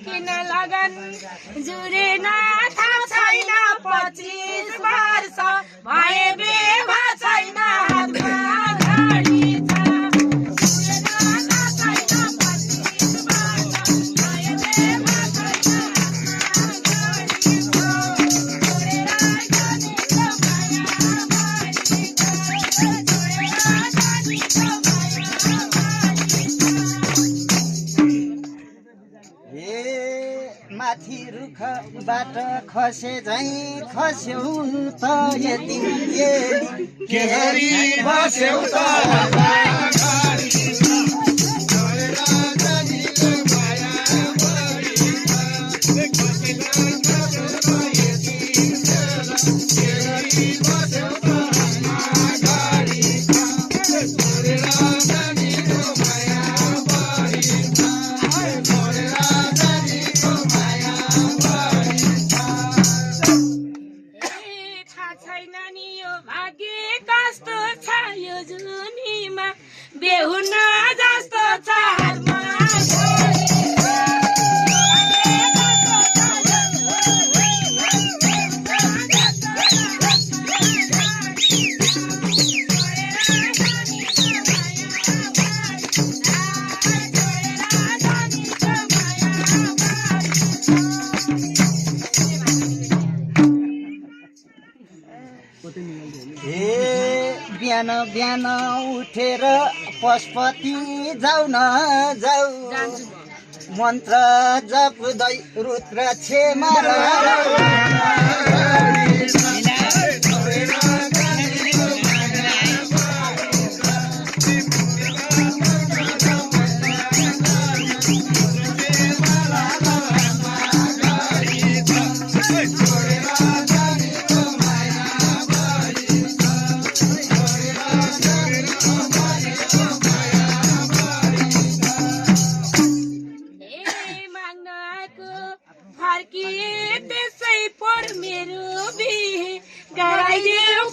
किन लगन जुरेन थाहा छैन 25 वर्ष भए बेवा छैन हातमा घडी छ माथि रुखबाट खसे झै खस्यौ त यति के गरी बस्यौ त बेहुन जस्तो छ हातमा बिहान बिहान उठेर पशुपति जाऊ न जाऊ मन्त्र जप्दै रुद्राक्ष मार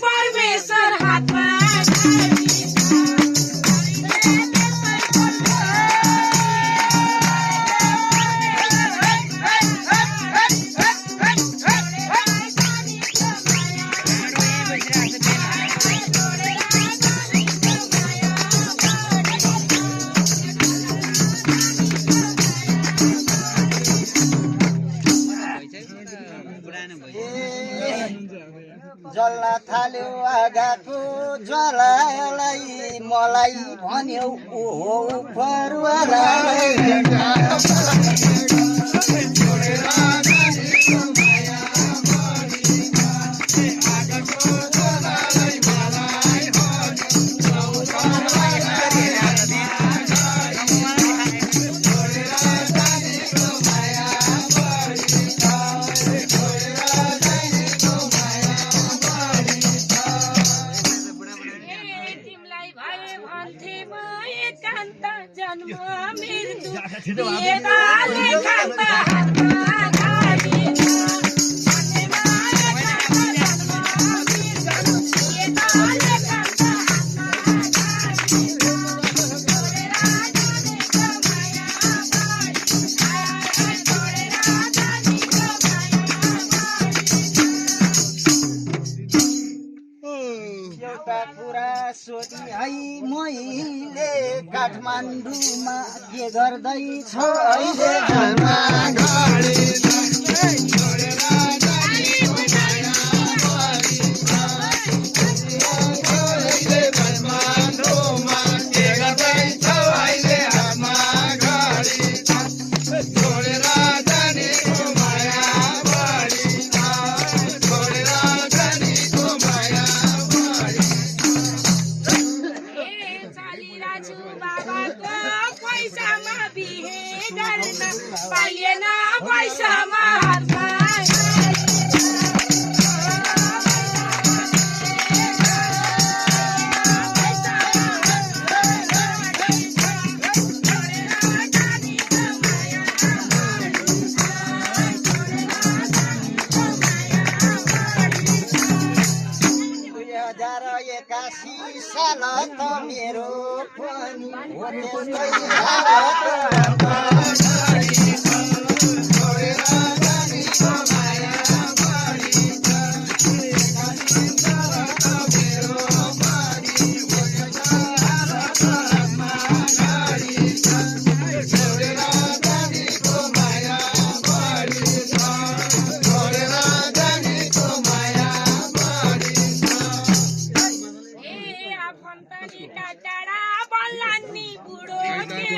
परमेश्वर हातमा जल्न थाल्यो आगाको ज्वालालाई मलाई भन्यौ ओहो फरुवालाई जन्म मृत्यु सोधी है मैले काठमाडौँमा के गर्दैछौ अहिले घरमा पाइएन पैसामा त मेरो पनि हो त्यस्तै हालत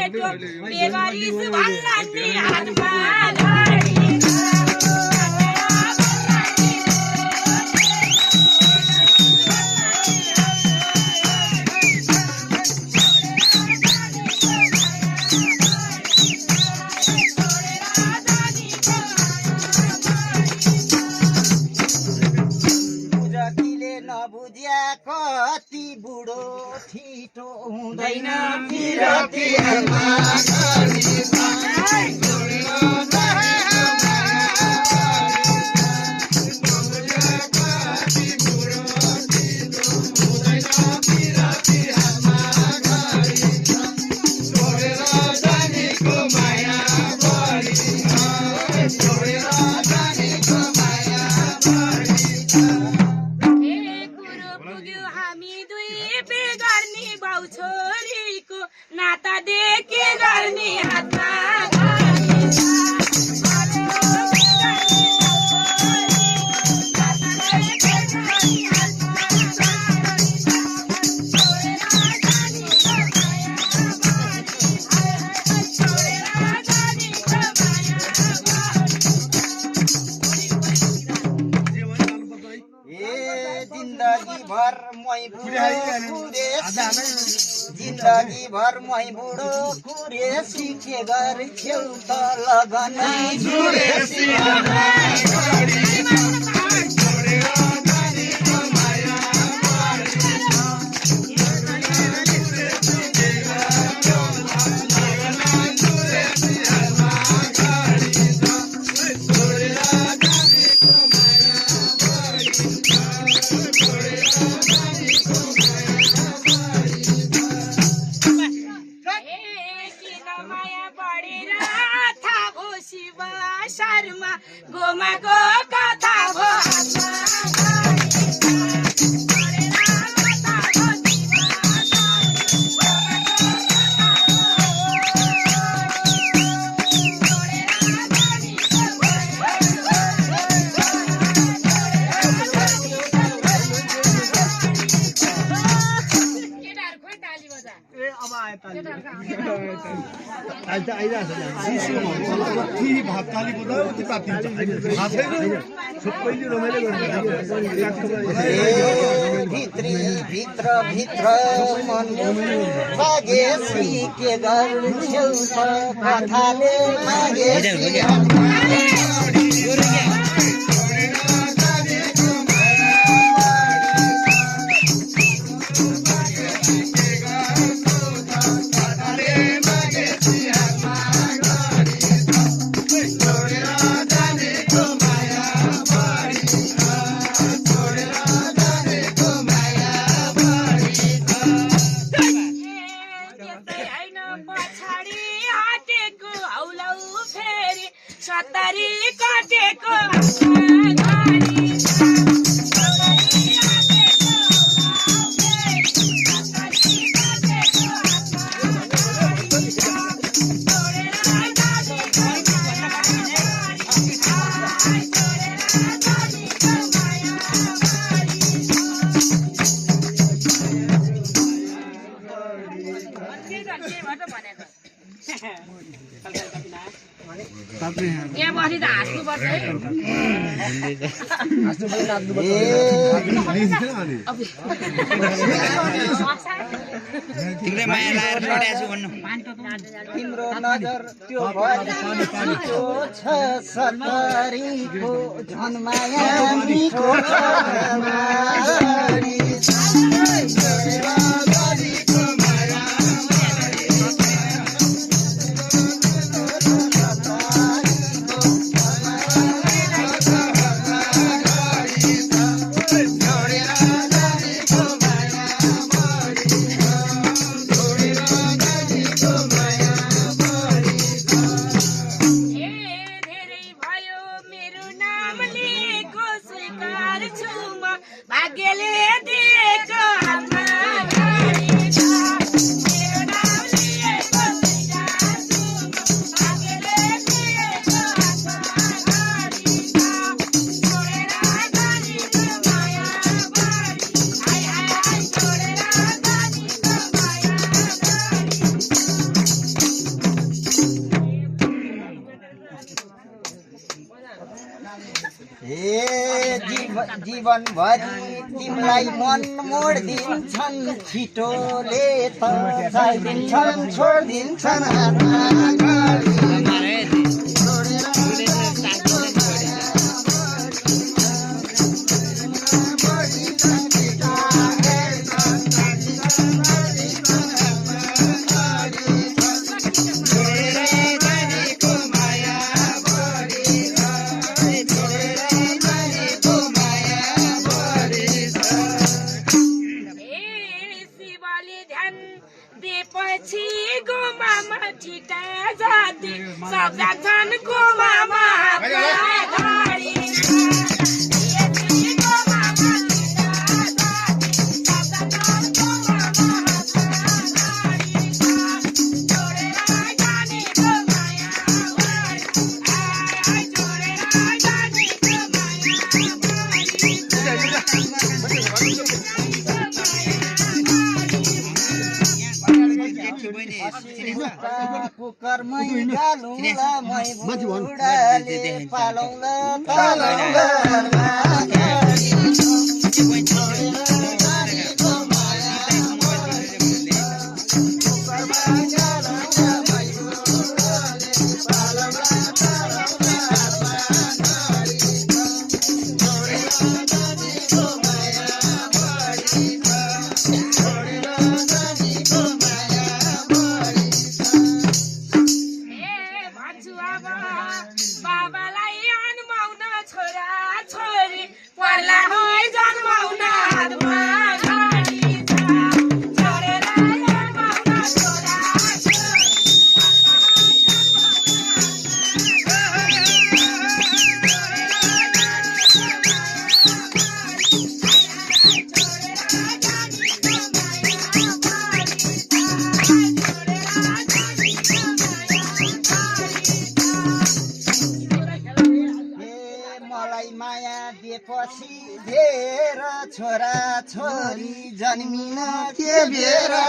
बेवारिस भन्लानी हातमा घडी बुझकीले नबुझ्या कति बुढो ठिटो हुँदैन पिरतिहरुमा नाता देखे गर्ने हातमा जिन्दगी भर मै बुढो कुरेसी के गर्छौ त लगनै जुरेसी गोमाको कथा भो भित्र मन भागेसी के गर्छौ त कथाले मागेसी सत्तरी काटेको यहाँ बसी त हाँस्नुपर्छ है तिमीले माया लाएर लड्या छु भन्नु तिम्रो नजर त्यो भरिको छ सत्तरीको झन् माया मिठो जीवनभरि तिमीलाई मन मोड्दिन्छन् छिटोले त चाहिदिन्छन् छोडिदिन्छन् कुकरमै गालौँला मै बुढाले पालौँला तालौँला पछि धेर छोरा छोरी जन्मिन के बेरा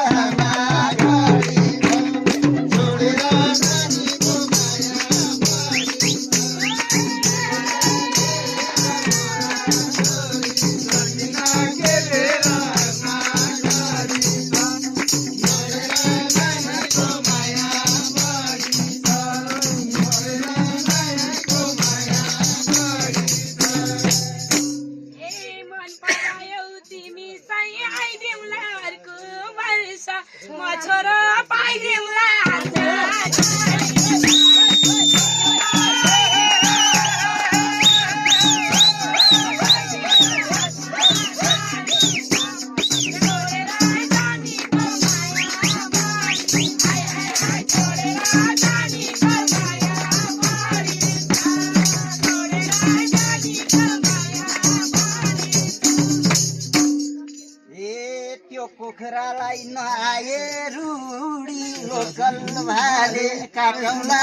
कुखुरालाई नआए रुडी लोकल भाले काटौँला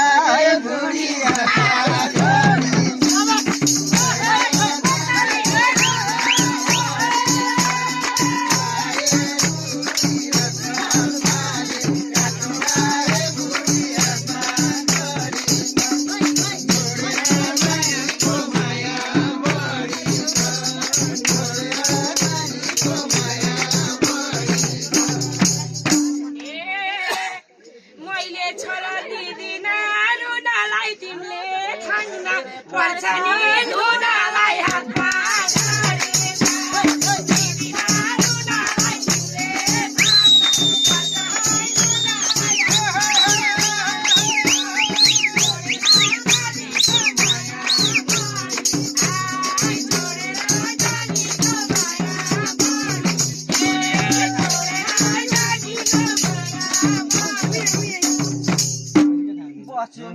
बुढी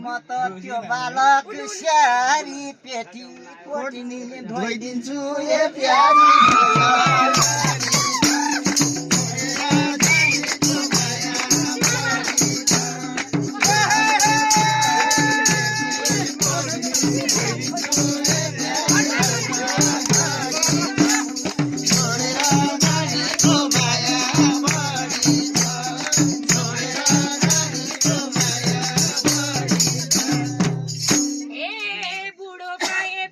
मत त्यो बालक स्यारी पेटी कोटिनी धोइदिन्छु ए प्यारी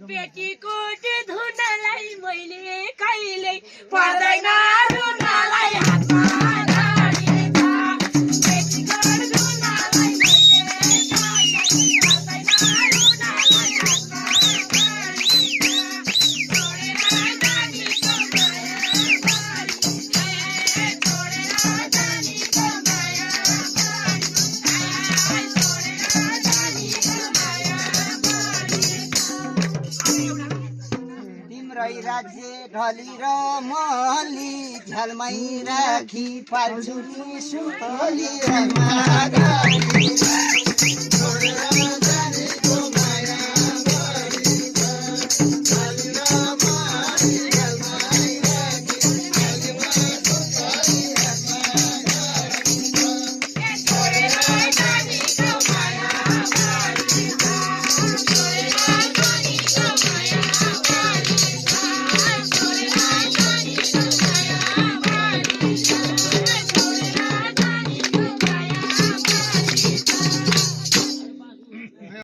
पेटीकोट धुनलाई मैले ढली र मली झ्यालमै राखी पाल्छु नि सुतली र माघ